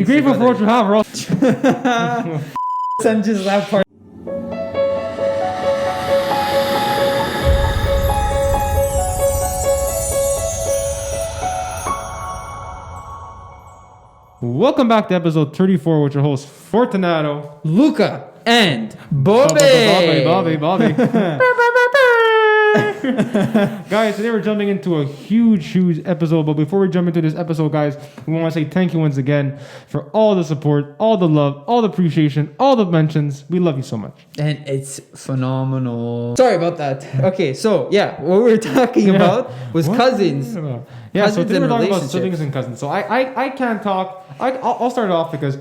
Be grateful for what you have, bro. Send just that part. Welcome back to episode 34 with your host Fortunato. Luca and Bobby. Bobby. Guys, today we're jumping into a huge episode. But before we jump into this episode, guys, we want to say thank you once again for all the support, all the love, all the appreciation, all the mentions. We love you so much. And it's phenomenal. Sorry about that. Okay, so yeah, what we were talking about was cousins. Yeah, so Cousins today we're and talking about relationships. siblings and cousins. So I can't talk. I'll start it off because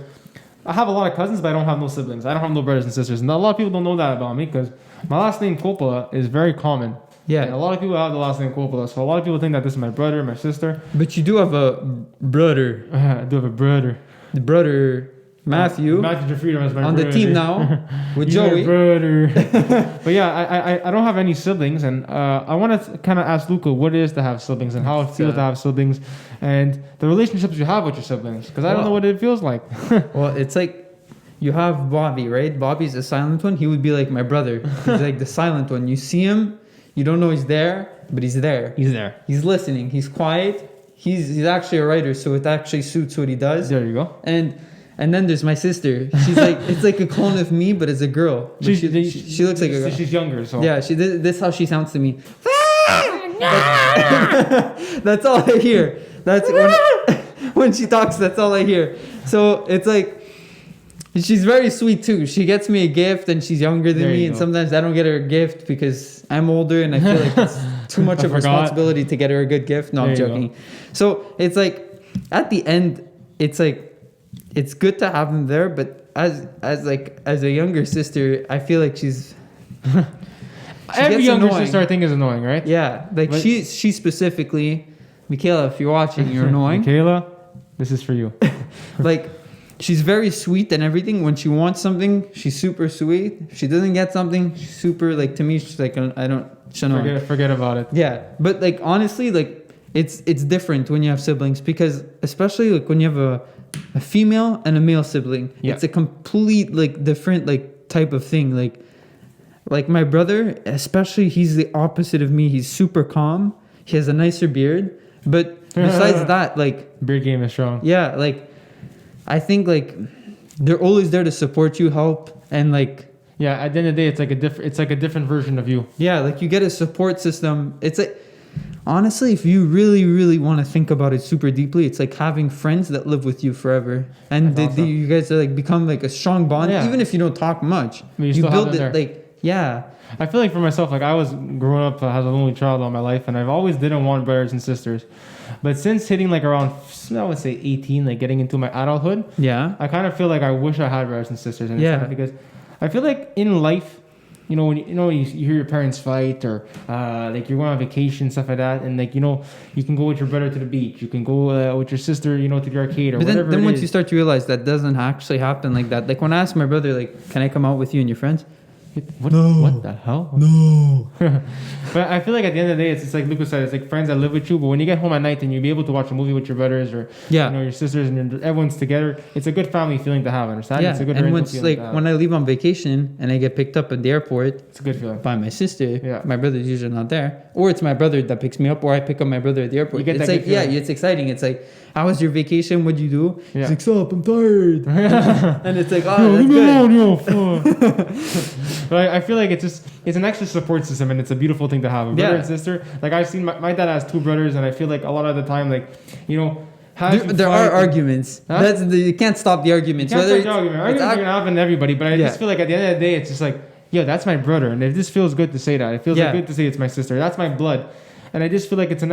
I have a lot of cousins, but I don't have no siblings. I don't have no brothers and sisters. And a lot of people don't know that about me because my last name Coppola is very common. Yeah. And a lot of people have the last name Coppola. So a lot of people think that this is my brother, my sister. But you do have a brother. I do have a brother. The brother Matthew Matthew DeFreedom is my on brother. the team now with He's Joey. my brother. But yeah, I don't have any siblings. And I want to kind of ask Luca what it is to have siblings and how it feels to have siblings and the relationships you have with your siblings. Because I don't know what it feels like. Well, it's like you have Bobby, right? Bobby's the silent one. He would be like my brother. He's like the silent one. You see him, you don't know he's there, but he's there. He's there. He's listening. He's quiet. He's actually a writer, so it actually suits what he does. There you go. And then there's my sister. She's like it's like a clone of me, but as a girl. But she looks like a girl. She's younger, so Yeah, this is how she sounds to me. That's all I hear. That's when she talks. That's all I hear. So it's like she's very sweet too. She gets me a gift, and she's younger than me. And sometimes I don't get her a gift because I'm older, and I feel like it's too much of a responsibility to get her a good gift. No, I'm joking. So it's like at the end, it's like it's good to have them there, but as a younger sister, I feel like she's every younger annoying. sister I think is annoying, right? Yeah, like she specifically, Michaela, if you're watching, you're annoying. Michaela, this is for you. Like she's very sweet and everything. When she wants something, she's super sweet. If she doesn't get something, she's super like to me. She's like Forget about it. Yeah, but like honestly, like it's different when you have siblings because especially like when you have a female and a male sibling, it's a complete like different like type of thing. Like my brother, especially, he's the opposite of me. He's super calm. He has a nicer beard, but besides that, like beard game is strong. Yeah, like I think like they're always there to support you, help, and like yeah. At the end of the day, it's like a different version of you. Yeah, like you get a support system. It's like honestly, if you really want to think about it super deeply, it's like having friends that live with you forever, and you guys are like become like a strong bond, even if you don't talk much. You build it like. Yeah. I feel like for myself, like I was growing up as an only child all my life, and I've always didn't want brothers and sisters. But since hitting like around, I would say 18, like getting into my adulthood, I kind of feel like I wish I had brothers and sisters. And it's because I feel like in life, you know, when you hear your parents fight or like you're going on vacation, stuff like that, and like, you know, you can go with your brother to the beach, you can go with your sister, you know, to the arcade or whatever. Then once you start to realize that doesn't actually happen like that. Like when I asked my brother, like, can I come out with you and your friends? What the hell? No. But I feel like at the end of the day, it's like Lucas said, it's like friends that live with you. But when you get home at night and you'll be able to watch a movie with your brothers or you know, your sisters and everyone's together, it's a good family feeling to have. Understand? Yeah. It's a good and once like when I leave on vacation and I get picked up at the airport, it's a good feeling by my sister. Yeah. My brother's usually not there, or it's my brother that picks me up, or I pick up my brother at the airport. It's like it's exciting. It's like, how was your vacation? What'd you do? Yeah. He's like, stop, I'm tired. And it's like, oh, that's good. But I feel like it's an extra support system, and it's a beautiful thing to have. A brother and sister. Like I've seen my dad has two brothers, and I feel like a lot of the time, like, you know, there are arguments. You can't stop the arguments. Arguments are gonna happen to everybody, but I just feel like at the end of the day, it's just like, yo, that's my brother, and if this feels good to say that, it feels like good to say it's my sister. That's my blood. And I just feel like it's an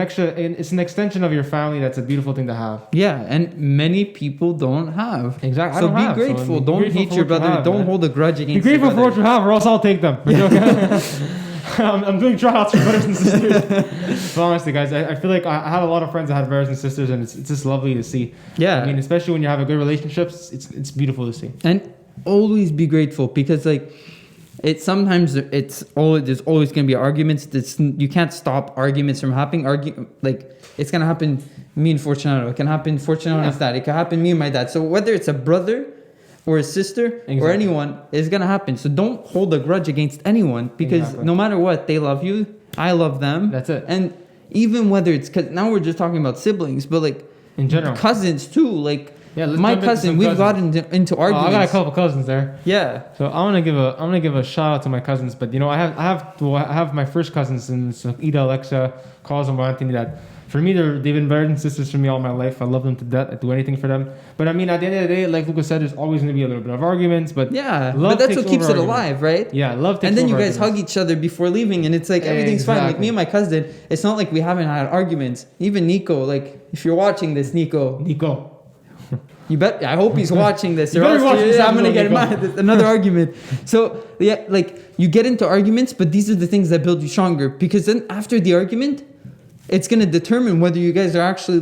extension of your family. That's a beautiful thing to have. Yeah, and many people don't have. Exactly. So be grateful. Don't hate your brother. Don't hold a grudge against. Be grateful for what you have, or else I'll take them. I'm doing tryouts for brothers and sisters. But honestly, guys, I feel like I had a lot of friends that had brothers and sisters, and it's just lovely to see. Yeah. I mean, especially when you have a good relationship, it's beautiful to see. And always be grateful because like There's always going to be arguments. You can't stop arguments from happening. It's going to happen me and Fortunato. It can happen Fortunato and his dad. It can happen me and my dad. So whether it's a brother or a sister or anyone, it's going to happen. So don't hold a grudge against anyone, because no matter what, they love you. I love them. That's it. And even whether it's, because now we're just talking about siblings, but like in general, cousins too. Like my cousin, we've gotten into arguments. I got a couple cousins there. Yeah. So I'm gonna give a shout out to my cousins. But I have my first cousins, and so Ida, Alexa, Cosmo, Anthony. That for me, they've been brothers and sisters for me all my life. I love them to death. I do anything for them. But I mean, at the end of the day, like Lucas said, there's always gonna be a little bit of arguments. But but that's what keeps it alive, right? Yeah, love takes and then over you guys arguments. hug each other before leaving, and it's like everything's fine. Like me and my cousin, it's not like we haven't had arguments. Even Nico, like if you're watching this, Nico. You bet. I hope he's watching this. Or else I'm gonna get mad. Another argument. So like you get into arguments, but these are the things that build you stronger. Because then after the argument, it's gonna determine whether you guys are actually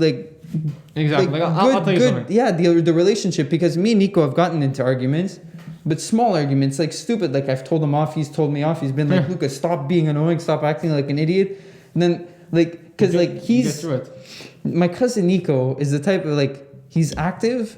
exactly. I'll tell you something. Yeah, the relationship. Because me and Nico have gotten into arguments, but small arguments, like stupid. Like I've told him off, he's told me off. He's been like, Lucas, stop being annoying, stop acting like an idiot. And then my cousin Nico is the type of he's active,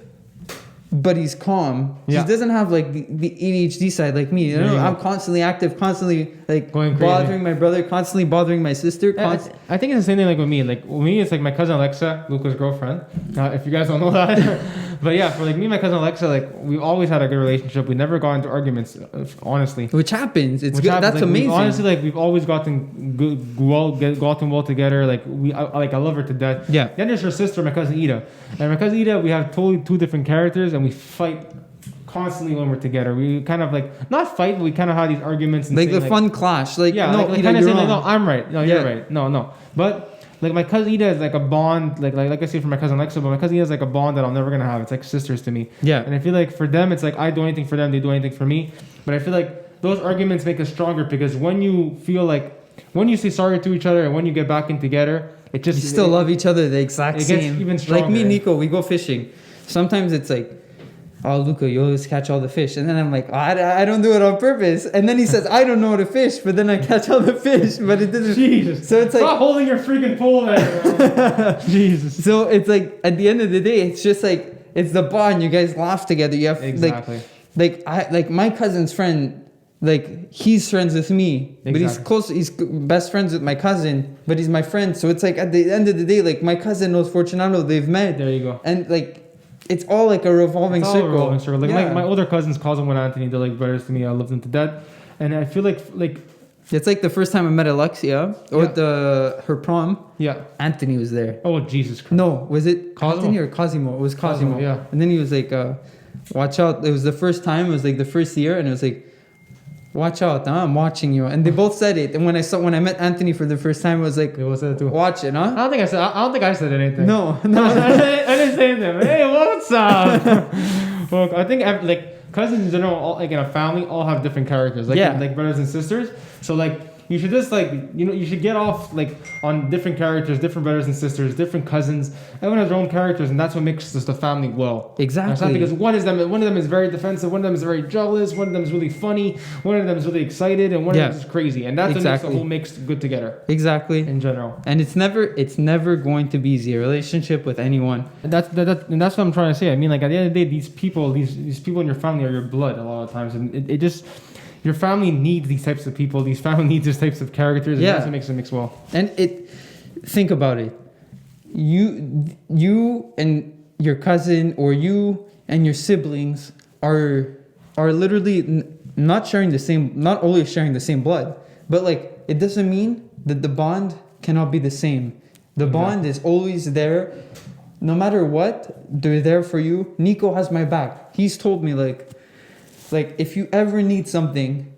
but he's calm. Yeah. He doesn't have the ADHD side like me. I'm constantly active, constantly going bothering my brother, constantly bothering my sister. I think it's the same thing with me. Like with me, it's like my cousin Alexa, Luca's girlfriend. If you guys don't know that. But yeah, for me and my cousin Alexa, we've always had a good relationship. We never got into arguments, honestly. Which happens. It's good. That's amazing. Honestly, we've always gotten well together. I love her to death. Yeah. Then there's her sister, my cousin Ida. And my cousin Ida, we have totally two different characters, and we fight constantly when we're together. We kind of not fight, but we kind of have these arguments. And fun clash. No, I'm right. No, you're right. No. But my cousin Ida is a bond, like I say for my cousin Alexa, but my cousin Ida is a bond that I'm never gonna have. It's like sisters to me. Yeah. And I feel like for them, it's I do anything for them, they do anything for me. But I feel like those arguments make us stronger, because when you say sorry to each other and when you get back in together, you still love each other the exact same. It gets even stronger. Like me and Nico, we go fishing. Sometimes it's oh, Luca, you always catch all the fish. And then I'm like, I don't do it on purpose. And then he says, I don't know how to fish, but then I catch all the fish. But it doesn't. Jesus. So it's stop holding your freaking pole there, bro. Jesus. So it's at the end of the day, it's just it's the bond. You guys laugh together. You have exactly. My cousin's friend, he's friends with me. Exactly. But he's close. He's best friends with my cousin, but he's my friend. So it's at the end of the day, my cousin knows Fortunato. They've met. There you go. And it's all a revolving circle. My older cousins, Cosmo and Anthony, they're brothers to me. I love them to death. And I feel like it's the first time I met Alexia or her prom. Yeah. Anthony was there. Oh, Jesus Christ. No, was it Cosmo? Anthony or Cosimo? It was Cosimo. Yeah. And then he was watch out. It was the first time. It was the first year, and it was watch out, I'm watching you. And they both said it. And when I met Anthony for the first time, it was watch it, huh? I don't think I said anything. No. I didn't say anything. Hey, what's up? Well, I think cousins in general, all, in a family, all have different characters. Like brothers and sisters. So you should just you should get off on different characters, different brothers and sisters, different cousins. Everyone has their own characters, and that's what makes the family well. Exactly. It's not because one of them is very defensive, one of them is very jealous, one of them is really funny, one of them is really excited, and one of them is crazy. And that's what makes the whole mix good together. Exactly. In general. And it's never going to be easy, a relationship with anyone. And that's what I'm trying to say. I mean, at the end of the day, these people in your family are your blood a lot of times, and it just. Your family needs these types of people. These family needs these types of characters. And that's what makes it mix well. And think about it. You and your cousin, or you and your siblings are literally not only sharing the same blood, but it doesn't mean that the bond cannot be the same. The bond is always there. No matter what, they're there for you. Nico has my back. He's told me if you ever need something,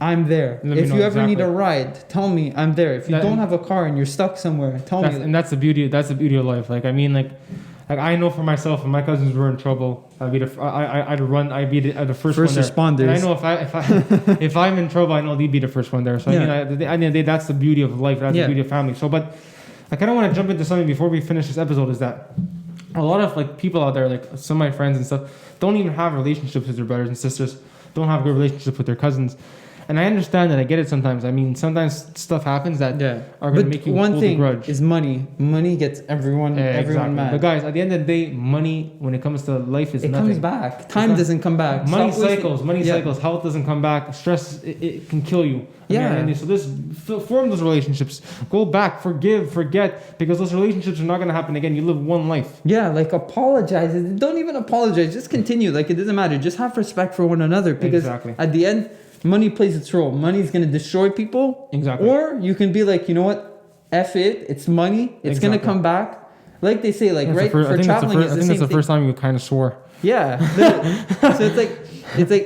I'm there. If you ever need a ride, tell me, I'm there. If you don't have a car and you're stuck somewhere, tell me. And that's the beauty of life. I know for myself, if my cousins were in trouble, I'd be the first responders. And I know if I'm in trouble, I know they'd be the first one there. So at the end of the day, that's the beauty of life. That's the beauty of family. So, but I kind of want to jump into something before we finish this episode. Is that a lot of people out there, some of my friends and stuff, don't even have relationships with their brothers and sisters, don't have good relationships with their cousins. And I understand that. I get it sometimes. I mean, sometimes stuff happens that are going to make you hold a grudge. One thing is money. Money gets everyone mad. But guys, at the end of the day, money, when it comes to life, is nothing. It comes back. Time doesn't come back. Money cycles. Health doesn't come back. Stress, it can kill you. So form those relationships. Go back, forgive, forget, because those relationships are not going to happen again. You live one life. Yeah, like apologize. Don't even apologize. Just continue. Like, it doesn't matter. Just have respect for one another, because at the end, money plays its role. Money is going to destroy people. Exactly. Or you can be like, you know what? F it. It's money. It's going to come back. Like they say, like, right? For traveling, I think that's the first time you kind of swore. Yeah. So it's like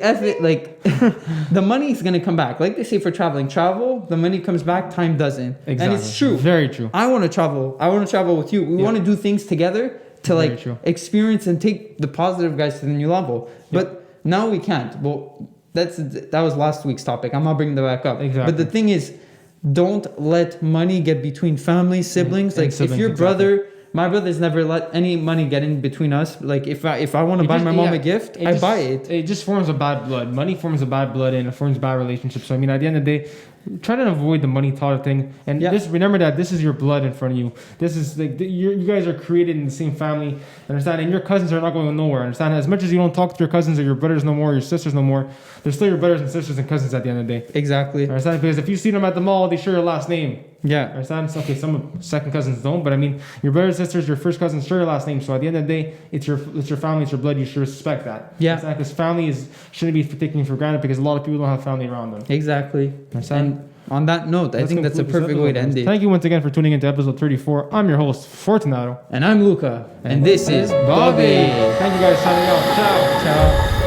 F it, like the money is gonna come back. Like they say for traveling, the money comes back, time doesn't. Exactly. And it's true. Very true. I want to travel with you. We want to do things together to like experience and take the positive guys to the new level. But now we can't. Well, that was last week's topic. I'm not bringing that back up. Exactly. But the thing is, don't let money get between family, siblings. Like if your brother. My brother's never let any money get in between us. Like if I want to buy my mom a gift, I buy it. It just forms a bad blood. Money forms a bad blood, and it forms bad relationships. So I mean, at the end of the day, try to avoid the money thought thing, and just remember that this is your blood in front of you. This is like you guys are created in the same family. Understand? And your cousins are not going nowhere. Understand? As much as you don't talk to your cousins or your brothers no more, your sisters no more, they're still your brothers and sisters and cousins at the end of the day. Exactly. Understand? Because if you see them at the mall, they share your last name. Yeah. Understand? Okay, some second cousins don't, but I mean, your brothers, sisters, your first cousins share your last name. So at the end of the day, it's your family, it's your blood. You should respect that. Yeah. Because family shouldn't be taken for granted, because a lot of people don't have family around them. Exactly. Understand? And on that note, I think that's a perfect way to end it. Thank you once again for tuning into episode 34. I'm your host, Fortunato. And I'm Luca. And this is Bobby. Thank you guys. Signing out. Ciao. Ciao.